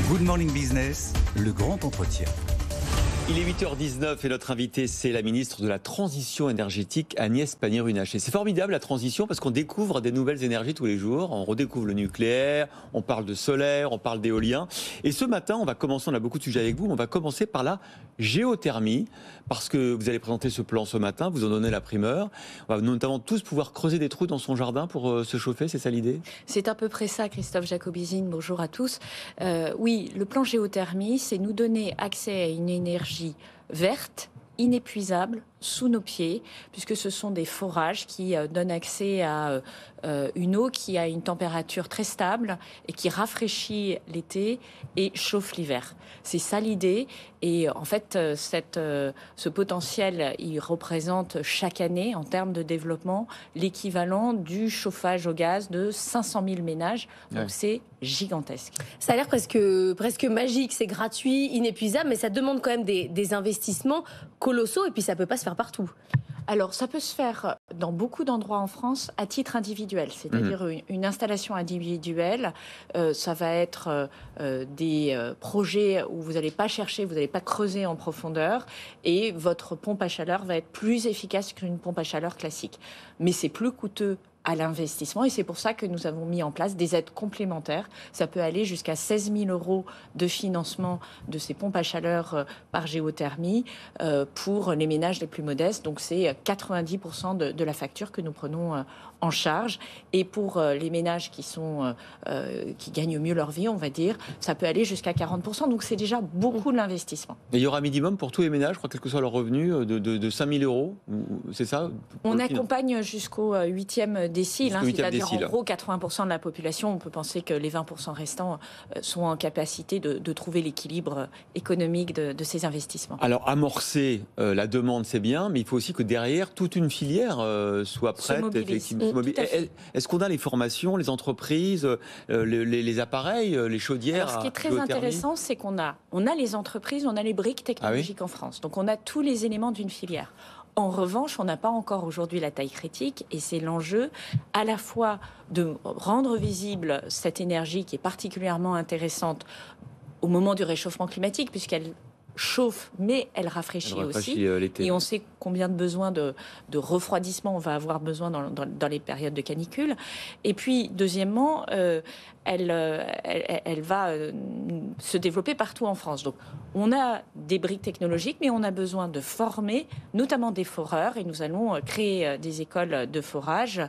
Good Morning Business, le grand entretien. Il est 8h19 et notre invitée, c'est la ministre de la Transition énergétique, Agnès Pannier-Runacher. C'est formidable la transition parce qu'on découvre des nouvelles énergies tous les jours. On redécouvre le nucléaire, on parle de solaire, on parle d'éolien. Et ce matin, on a beaucoup de sujets avec vous, on va commencer par la géothermie parce que vous allez présenter ce plan ce matin, vous en donnez la primeur. On va notamment tous pouvoir creuser des trous dans son jardin pour se chauffer, c'est ça l'idée ? C'est à peu près ça, Christophe Jacobizine. Bonjour à tous. Oui, le plan géothermie, c'est nous donner accès à une énergie verte, inépuisable, sous nos pieds, puisque ce sont des forages qui donnent accès à une eau qui a une température très stable et qui rafraîchit l'été et chauffe l'hiver. C'est ça l'idée. Et en fait, ce potentiel, il représente chaque année, en termes de développement, l'équivalent du chauffage au gaz de 500 000 ménages. Donc c'est gigantesque. Ça a l'air presque magique, c'est gratuit, inépuisable, mais ça demande quand même des investissements colossaux et puis ça peut pas se faire partout. Alors, ça peut se faire dans beaucoup d'endroits en France à titre individuel, c'est-à-dire une installation individuelle. Ça va être des projets où vous n'allez pas chercher, vous n'allez pas creuser en profondeur et votre pompe à chaleur va être plus efficace qu'une pompe à chaleur classique. Mais c'est plus coûteux à l'investissement et c'est pour ça que nous avons mis en place des aides complémentaires. Ça peut aller jusqu'à 16 000 € de financement de ces pompes à chaleur par géothermie pour les ménages les plus modestes. Donc c'est 90% de la facture que nous prenons en charge. Et pour les ménages qui gagnent mieux leur vie, on va dire, ça peut aller jusqu'à 40%. Donc c'est déjà beaucoup de l'investissement. Et il y aura un minimum pour tous les ménages, je crois, quel que soit leur revenu, de 5 000 €, c'est ça ? On accompagne jusqu'au 8e décile, c'est-à-dire décile. en gros 80% de la population. On peut penser que les 20% restants sont en capacité de trouver l'équilibre économique de ces investissements. Alors amorcer la demande, c'est bien, mais il faut aussi que derrière, toute une filière soit prête. Est-ce qu'on a les formations, les entreprises, les appareils, les chaudières? Alors, ce qui est très intéressant, c'est qu'on a les entreprises, on a les briques technologiques en France. Donc on a tous les éléments d'une filière. En revanche, on n'a pas encore aujourd'hui la taille critique et c'est l'enjeu à la fois de rendre visible cette énergie qui est particulièrement intéressante au moment du réchauffement climatique puisqu'elle chauffe, mais elle rafraîchit aussi. Et on sait combien de besoins de refroidissement on va avoir besoin dans les périodes de canicule. Et puis, deuxièmement, elle va se développer partout en France. Donc, on a des briques technologiques, mais on a besoin de former, notamment des foreurs, et nous allons créer des écoles de forage.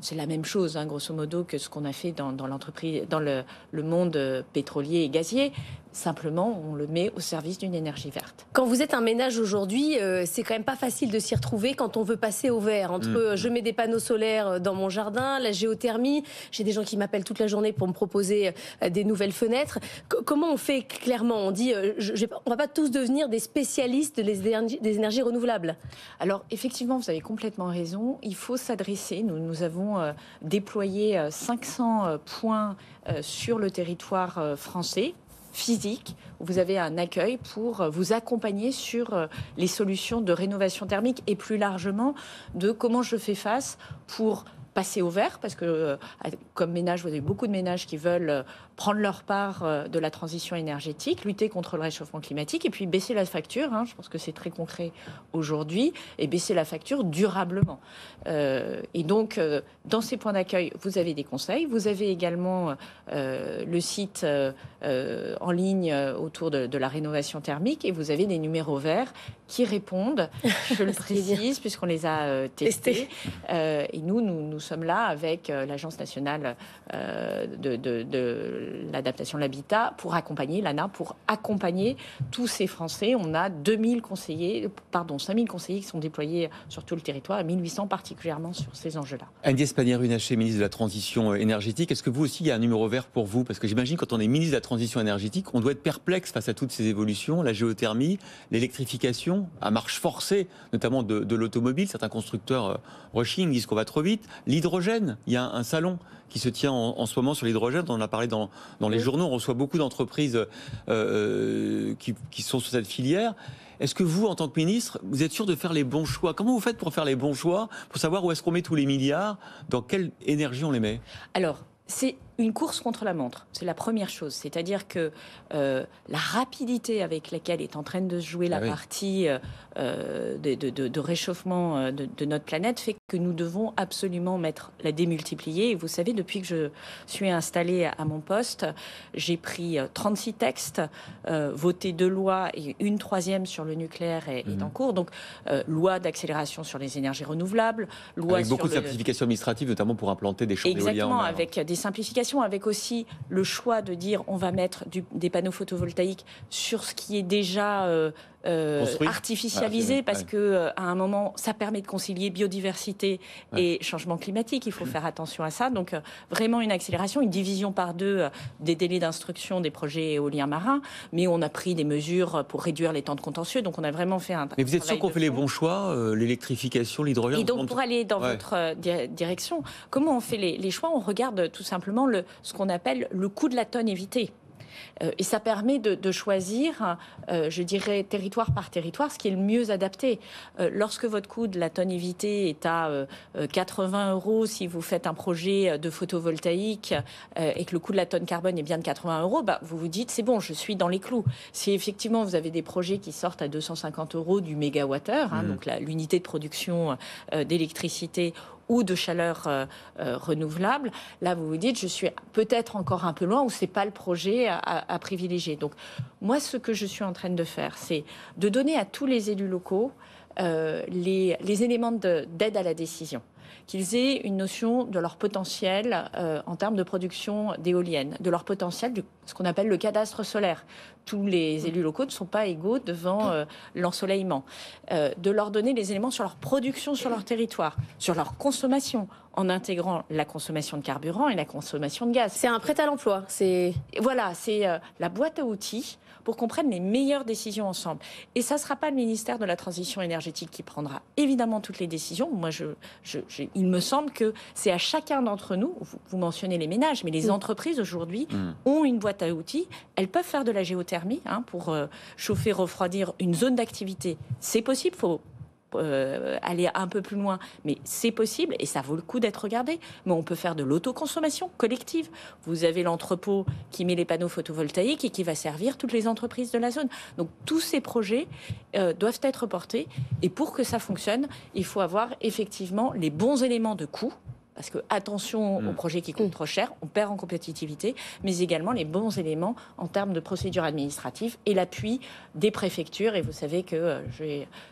C'est la même chose, grosso modo, que ce qu'on a fait dans l'entreprise, dans le monde pétrolier et gazier. Simplement, on le met au service d'une énergie verte. Quand vous êtes un ménage aujourd'hui, c'est quand même pas facile de s'y retrouver quand on veut passer au vert. Entre je mets des panneaux solaires dans mon jardin, la géothermie, j'ai des gens qui m'appellent toute la journée pour me proposer des nouvelles fenêtres. Comment on fait clairement ? On dit, on va pas tous devenir des spécialistes des énergies renouvelables. Alors effectivement, vous avez complètement raison. Il faut s'adresser. Nous avons déployé 500 points sur le territoire français. Physique, où vous avez un accueil pour vous accompagner sur les solutions de rénovation thermique et plus largement de comment je fais face pour passer au vert, parce que comme ménage, vous avez beaucoup de ménages qui veulent prendre leur part de la transition énergétique, lutter contre le réchauffement climatique et puis baisser la facture, je pense que c'est très concret aujourd'hui, et baisser la facture durablement. Et donc, dans ces points d'accueil, vous avez des conseils, vous avez également le site en ligne autour de la rénovation thermique et vous avez des numéros verts qui répondent, je le précise, puisqu'on les a testés. Et nous sommes là avec l'Agence nationale de l'adaptation de l'habitat pour accompagner, l'ANA, pour accompagner tous ces Français. On a 5000 conseillers qui sont déployés sur tout le territoire, et 1800 particulièrement sur ces enjeux-là. Agnès Pannier-Runacher, ministre de la Transition énergétique, est-ce que vous aussi, il y a un numéro vert pour vous ? Parce que j'imagine, quand on est ministre de la Transition énergétique, on doit être perplexe face à toutes ces évolutions, la géothermie, l'électrification à marche forcée, notamment de l'automobile. Certains constructeurs rushing disent qu'on va trop vite. L'hydrogène, il y a un salon qui se tient en ce moment sur l'hydrogène. On en a parlé dans les journaux. On reçoit beaucoup d'entreprises qui sont sur cette filière. Est-ce que vous, en tant que ministre, vous êtes sûr de faire les bons choix ? Comment vous faites pour faire les bons choix, pour savoir où est-ce qu'on met tous les milliards, dans quelle énergie on les met ? Alors, c'est une course contre la montre. C'est la première chose. C'est-à-dire que la rapidité avec laquelle est en train de se jouer la partie de réchauffement de notre planète fait que nous devons absolument la démultiplier. Et vous savez, depuis que je suis installée à mon poste, j'ai pris 36 textes, voté 2 lois et une 3e sur le nucléaire est en cours. Donc, loi d'accélération sur les énergies renouvelables, loi avec beaucoup de simplifications administratives, notamment pour implanter des champs d'éolien. Exactement, avec des simplifications, avec aussi le choix de dire on va mettre des panneaux photovoltaïques sur ce qui est déjà artificialisé, parce que à un moment, ça permet de concilier biodiversité et changement climatique. Il faut faire attention à ça. Donc, vraiment une accélération, une division par 2 des délais d'instruction des projets éoliens marins. Mais on a pris des mesures pour réduire les temps de contentieux. Donc, on a vraiment fait un Mais vous êtes sûr qu'on fait les bons choix, l'électrification, l'hydrogène? Et donc, pour aller dans votre direction, comment on fait les choix? On regarde tout simplement ce qu'on appelle le coût de la tonne évitée. Et ça permet de choisir, je dirais, territoire par territoire, ce qui est le mieux adapté. Lorsque votre coût de la tonne évitée est à 80 €, si vous faites un projet de photovoltaïque et que le coût de la tonne carbone est bien de 80 €, vous vous dites, c'est bon, je suis dans les clous. Si effectivement vous avez des projets qui sortent à 250 € du mégawattheure, donc l'unité de production d'électricité ou de chaleur renouvelable, là vous vous dites je suis peut-être encore un peu loin ou c'est pas le projet à privilégier. Donc moi ce que je suis en train de faire, c'est de donner à tous les élus locaux les éléments d'aide à la décision, qu'ils aient une notion de leur potentiel en termes de production d'éoliennes, de leur potentiel, de ce qu'on appelle le cadastre solaire. Tous les élus locaux ne sont pas égaux devant l'ensoleillement. De leur donner les éléments sur leur production sur leur territoire, sur leur consommation, en intégrant la consommation de carburant et la consommation de gaz. C'est un prêt à l'emploi. Voilà, c'est la boîte à outils pour qu'on prenne les meilleures décisions ensemble. Et ça ne sera pas le ministère de la Transition énergétique qui prendra évidemment toutes les décisions. Moi, il me semble que c'est à chacun d'entre nous, vous mentionnez les ménages, mais les entreprises aujourd'hui ont une boîte à outils. Elles peuvent faire de la géothermie pour chauffer, refroidir une zone d'activité. C'est possible, il faut aller un peu plus loin, mais c'est possible et ça vaut le coup d'être regardé. Mais on peut faire de l'autoconsommation collective. Vous avez l'entrepôt qui met les panneaux photovoltaïques et qui va servir toutes les entreprises de la zone. Donc tous ces projets doivent être portés et pour que ça fonctionne, il faut avoir effectivement les bons éléments de coût. Parce que, attention aux projets qui coûtent trop cher, on perd en compétitivité, mais également les bons éléments en termes de procédures administratives et l'appui des préfectures. Et vous savez que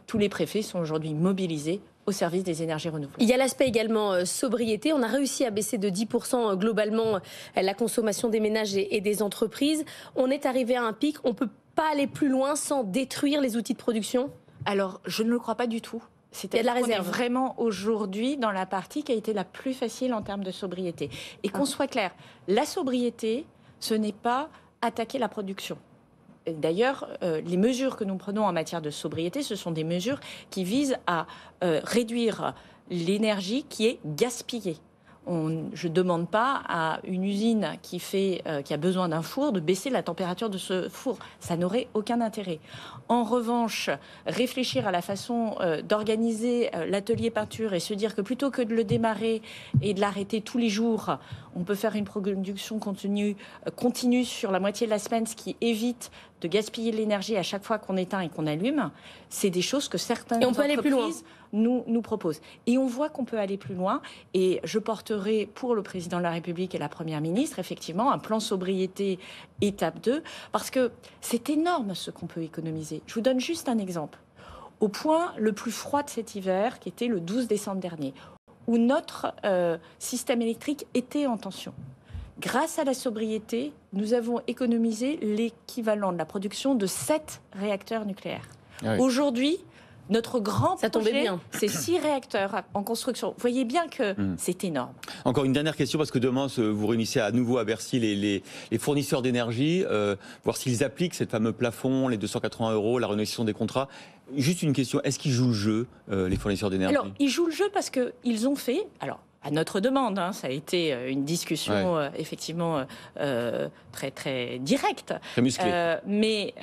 tous les préfets sont aujourd'hui mobilisés au service des énergies renouvelables. Il y a l'aspect également sobriété. On a réussi à baisser de 10% globalement la consommation des ménages et des entreprises. On est arrivé à un pic. On ne peut pas aller plus loin sans détruire les outils de production? Alors, je ne le crois pas du tout. C'est-à-dire qu'on est vraiment aujourd'hui dans la partie qui a été la plus facile en termes de sobriété. Et qu'on soit clair, la sobriété, ce n'est pas attaquer la production. D'ailleurs, les mesures que nous prenons en matière de sobriété, ce sont des mesures qui visent à réduire l'énergie qui est gaspillée. Je ne demande pas à une usine qui a besoin d'un four de baisser la température de ce four. Ça n'aurait aucun intérêt. En revanche, réfléchir à la façon d'organiser l'atelier peinture et se dire que plutôt que de le démarrer et de l'arrêter tous les jours, on peut faire une production continue sur la moitié de la semaine, ce qui évite de gaspiller de l'énergie à chaque fois qu'on éteint et qu'on allume. C'est des choses que certaines entreprises nous proposent. Et on voit qu'on peut aller plus loin. Et je porterai pour le président de la République et la Première ministre, effectivement, un plan sobriété étape 2, parce que c'est énorme ce qu'on peut économiser. Je vous donne juste un exemple. Au point le plus froid de cet hiver, qui était le 12 décembre dernier, où notre système électrique était en tension. Grâce à la sobriété, nous avons économisé l'équivalent de la production de 7 réacteurs nucléaires. Ah oui. Aujourd'hui, notre grand projet, c'est 6 réacteurs en construction. Vous voyez bien que c'est énorme. Encore une dernière question, parce que demain, vous réunissez à nouveau à Bercy les fournisseurs d'énergie, voir s'ils appliquent ce fameux plafond, les 280 €, la renégociation des contrats. Juste une question, est-ce qu'ils jouent le jeu, les fournisseurs d'énergie? Alors, ils jouent le jeu parce qu'ils ont fait... à notre demande, ça a été une discussion effectivement très, très directe. Très musclée. Mais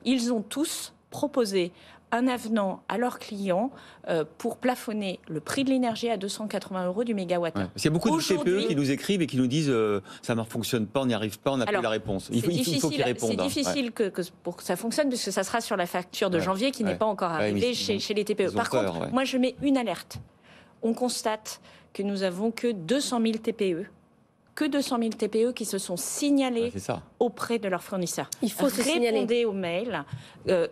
ils ont tous proposé un avenant à leurs clients pour plafonner le prix de l'énergie à 280 € du mégawattheure. Parce qu'il y a beaucoup de TPE qui nous écrivent et qui nous disent ça ne fonctionne pas, on n'y arrive pas, on n'a pas la réponse. Il faut qu'ils répondent. C'est difficile pour que ça fonctionne, puisque ça sera sur la facture de janvier qui n'est pas encore arrivée chez les TPE. Par contre, moi je mets une alerte. On constate que nous n'avons que 200 000 TPE. Que 200 000 TPE qui se sont signalés auprès de leurs fournisseurs. Il faut se signaler. Répondez aux mails,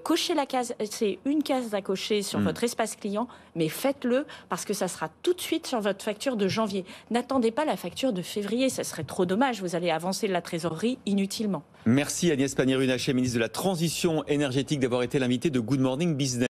cochez la case, c'est une case à cocher sur votre espace client, mais faites-le parce que ça sera tout de suite sur votre facture de janvier. N'attendez pas la facture de février, ça serait trop dommage, vous allez avancer la trésorerie inutilement. Merci Agnès Pannier-Runacher, ministre de la Transition énergétique, d'avoir été l'invitée de Good Morning Business.